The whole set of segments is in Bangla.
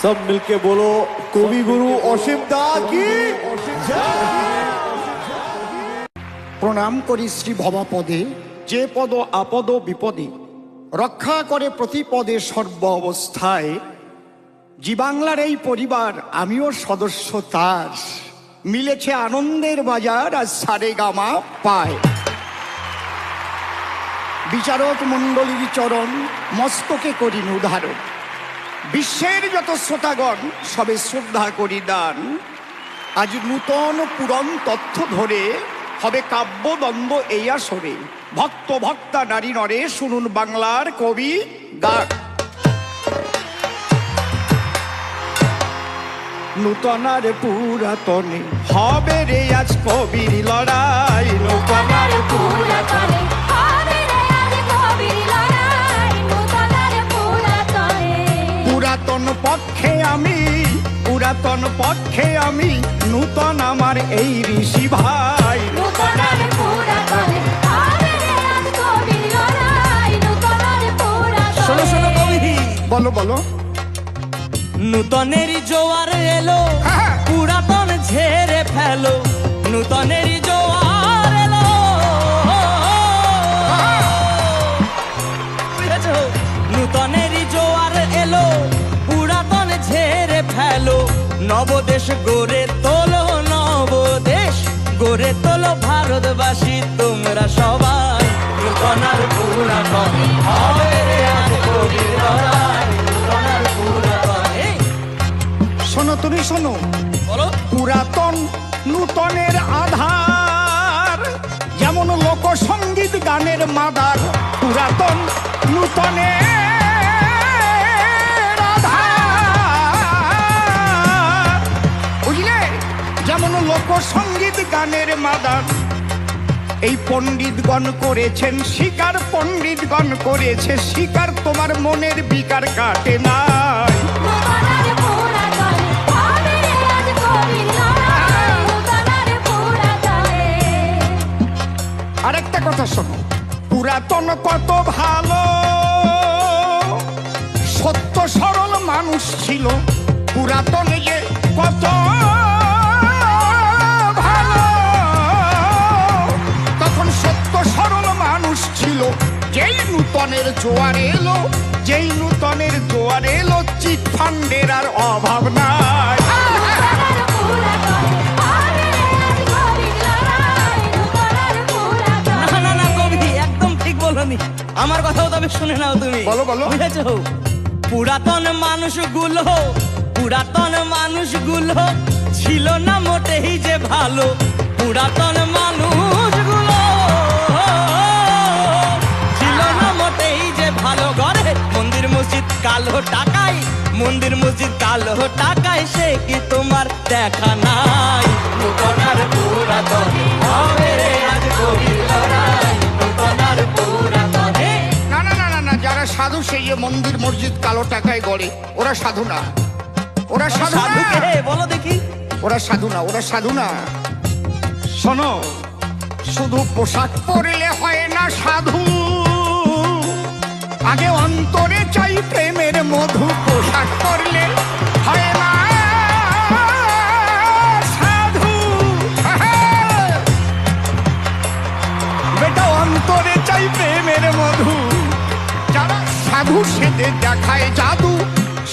सब मिलके बोलो कवि गुरु অসীম দা কি প্রণাম করি শ্রী ভবপদে, যে পদ আপদ বিপদে রক্ষা করে প্রতিপদে সর্ব অবস্থায়। জি বাংলার এই পরিবার, আমিও সদস্য তার। মিলেছে আনন্দের বাজার, আর সারেগামা পায়। বিচারক মণ্ডলীর চরণ মস্তকে করি উদাহরণ। বিশ্বের যত শ্রোতাগণ সবে শ্রদ্ধা করি দান। আজ নূতন পুরন তথ্য ধরে হবে কাব্যদ্বন্দ্ব এই আসরে। ভক্ত ভক্তা নারী নরে শুনুন বাংলার কবি গান। নূতন আর পুরাতনে হবে রে আজ কবির লড়াই। নূতন আর পুরাতনে পুরাতন পক্ষে আমি নূতন আমার এই ঋষি ভাই। শোনো শোনো কবি, বলো বলো। নূতনের জোয়ার এলো, পুরাতন ঝেড়ে ফেলো। নূতনের জোয়ার এলো, বুঝেছো? নূতনের জোয়ার এলো, পুরাতন ঝেড়ে ফেলো। নবদেশ গড়ে তোলো, নবদেশ গড়ে তোলো ভারতবাসী তোমরা সবাই। নূতন আর পুরাতন হবে রে আজ কবির লড়াই। নূতন আর পুরাতন, শোনো তুমি শোনো, বলো। পুরাতন নূতনের আধার, যেমন লোকসঙ্গীত গানের মাদার। পুরাতন নূতনের আধার, বুঝলে? যেমন লোকসঙ্গীত গানের মাদার। এই পণ্ডিতগণ করেছেন স্বীকার, পণ্ডিতগণ করেছে স্বীকার, তোমার মনের বিকার কাটে নাই। আরেকটা কথা শোনো, পুরাতন কত ভালো, সত্য সরল মানুষ ছিল। পুরাতন যে কত ভালো, তখন সত্য সরল মানুষ ছিল। যেই নূতনের জোয়ার এলো, যেই নূতনের জোয়ার এলো, চিট ফান্ডের আর অভাব নাই। আমার কথাও তবে শুনে নাও তুমি। বলো বলো। বুঝেছো? পুরাতন মানুষগুলো, পুরাতন মানুষগুলো ছিল না মোটেই যে ভালো। পুরাতন মানুষগুলো ছিল না মোটেই যে ভালো। ঘরে মন্দির মসজিদ কালো টাকায়, মন্দির মসজিদ কালো টাকায়, সে কি তোমার দেখা নাই? নূতন আর পুরাতন হবে রে আজ কবির লড়াই। নূতন আর পুরাতন। যারা সাধু সেই যে মন্দির মসজিদ কালো টাকায় গড়ে, ওরা সাধু না। ওরা সাধু না। বলো দেখি। ওরা সাধু না, ওরা সাধু না। শোনো, শুধু পোশাক পরলে হয় না সাধু, আগে অন্তরে চাই প্রেমের মধু। পোশাক পরলে হয় না সাধু, বেটা অন্তরে চাই প্রেমের মধু। যারা সাধু সেজে দেখায় জাদু,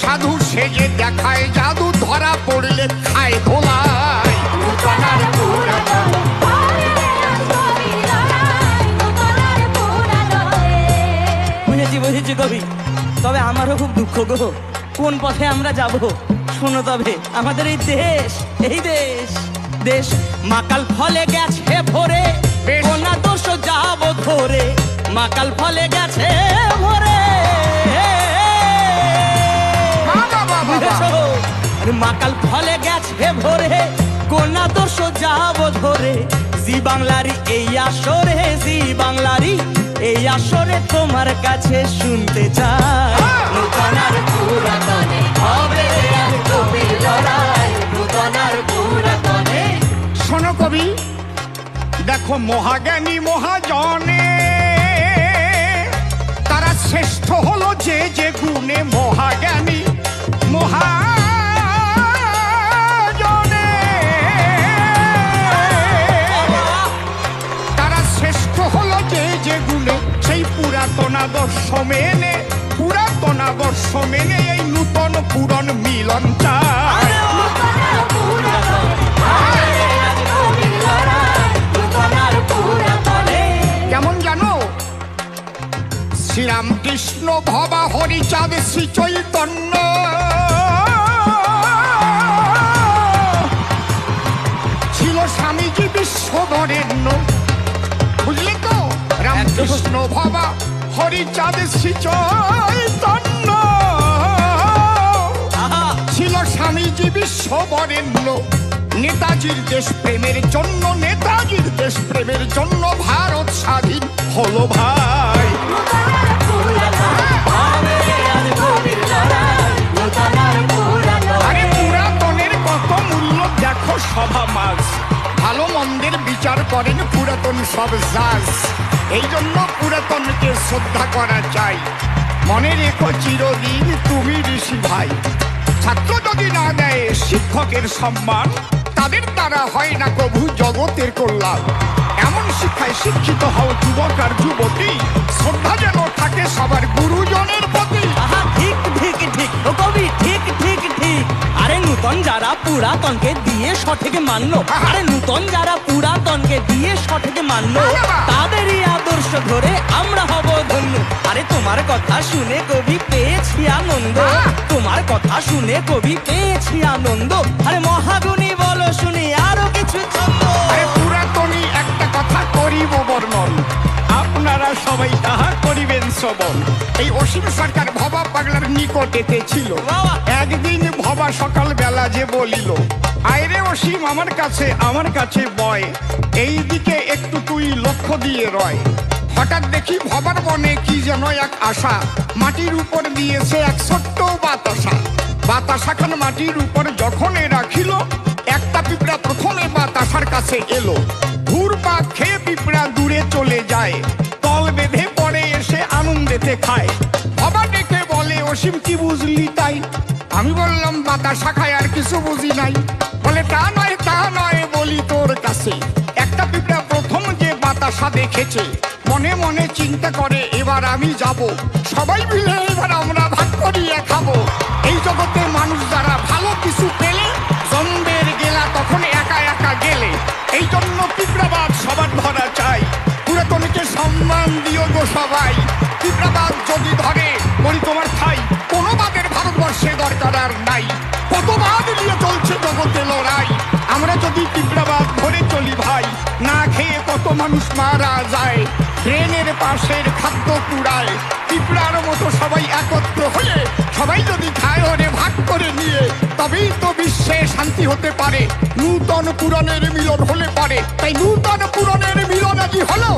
সাধু সেজে দেখায় জাদু, ধরা পড়লে খায় ধোলাই। বুঝেছি বুঝেছি কবি, তবে আমারও খুব দুঃখ গো। কোন পথে আমরা যাব? শোনো তবে, আমাদের এই দেশ, এই দেশ, দেশ মাকাল ফলে গেছে ভরে, কোনা দোষ যাব ধরে। মাকাল ফলে গেছে ভরে, মাকাল ফলে গেছে ভরে, কোনা দোষ যাব ধরে। জি বাংলারি এই আসরে, জি বাংলারি এই আসরে তোমার কাছে শুনতে চাই। নূতন আর পুরাতনে হবে আজ কবির লড়াই। নূতন আর পুরাতনে। শোনো কবি, দেখো মহাজ্ঞানী মহাজনে, তারা শ্রেষ্ঠ হলো যে যে গুণে। মহাজ্ঞানী মহা আদর্শ মেনে পুরাতন আদর্শ মেনে এই নূতন পুরন মিলন চায়। কেমন জানো, শ্রীরামকৃষ্ণ ভবা হরিচাঁদ শ্রী চৈতন্য ছিল স্বামীজি বিশ্ববরেণ্য। বুঝলে তো, রামকৃষ্ণ ভবা হরিচাঁদ শ্রী চৈতন্য ছিল স্বামীজি বিশ্ববরেণ্য। নেতাজির দেশ প্রেমের জন্য, নেতাজির দেশ প্রেমের জন্য ভারত স্বাধীন হলো ভাই। আরে পুরাতনের কত মূল্য দেখো সভা মাস, ভালো মন্দের বিচার করেন পুরাতন সব জাজ। এই জন্য পুরাতনকে শ্রদ্ধা করা চাই। মনে রেখো চিরদিন তুমি ঋষি ভাই। ছাত্র যদি না দেয় শিক্ষকের সম্মান, তাদের দ্বারা হয় না কভু জগতের কল্যাণ। এমন শিক্ষায় শিক্ষিত হও যুবক আর যুবতী, শ্রদ্ধা যেন থাকে সবার গুরুজনের প্রতি। আহা, ঠিক ঠিক ঠিক ও কবি, ঠিক ঠিক ঠিক। আরে নূতন যারা পুরাতনকে দিয়ে সঠিক মানলো, আরে নূতন যারা পুরাতনকে দিয়ে সঠিক মানলো, তাদেরই আদর্শ ধরে আমরা হব ধন্য। আরে তোমার কথা শুনে কবি পেয়েছি আনন্দ, তোমার কথা শুনে কবি পেয়েছি আনন্দ। আরে মহাগুণী বলো শুনি আরো কিছু ছন্দ। আরে পুরাতনী একটা কথা করিব বর্ণন, আপনারা সবাই তাহা করিবেন শ্রবণ। এই অসীম সরকার ভবা পাগলার নিকটেতে ছিল। একদিন ভবা সকাল বেলা যে বলিল, আইরে অসীম আমার কাছে বয়, এই দিকে একটু তুই লক্ষ্য দিয়ে রয়। হঠাৎ দেখি ভবার মনে কি যেন এক আশা, মাটির উপর দিয়েছে এক ছোট্ট বাতাসা। বাতাসাখান মাটির উপর যখন রাখিল, একটা পিঁপড়া প্রথমে বাতাসার কাছে এলো। ঘুরপাক খেয়ে পিঁপড়া দূরে চলে যায়, তল বেঁধে পড়ে এসে আনন্দেতে খায়। ভবা ডেকে বলে, অসীম কি বুঝলি তাই? আমি বললাম, বাতাসা খায় আর কিছু বুঝি নাই। বলে, তা নয় বলি তোর কাছে। একটা পিঁপড়া প্রথম যে বাতাসা দেখেছে, মনে মনে চিন্তা করে এবার আমি যাব, সবাই মিলে এবার আমরা ভাগ করিয়ে খাবো। এই জগতে মানুষ যারা ভালো কিছু পেলে, জম্বের গেলা তখন একা একা গেলে। এই জন্য পিঁপড়াবাদ সবার ধরা চাই, পুরাতনকে সম্মান দিও গো সবাই। পিঁপড়াবাদ যদি ধরে বলি তোমার ঠাই, কোনো বাদের ভারতবর্ষে দরকার আর নাই। কত বাদ নিয়ে চলছে জগতে লড়াই, আমরা যদি পিঁপড়াবাদ ধরে চলি ভাই, না খেয়ে কত মানুষ মারা যায়। ট্রেনের পাশের খাদ্য কুড়ায়, পিঁপড়ার মতো সবাই একত্র হয়ে সবাই যদি খায় ওরে ভাগ করে নিয়ে, তবেই তো বিশ্বে শান্তি হতে পারে। নূতন পুরাণের মিলন হলে পারে, তাই নূতন পুরাণের মিলন আজ হলো।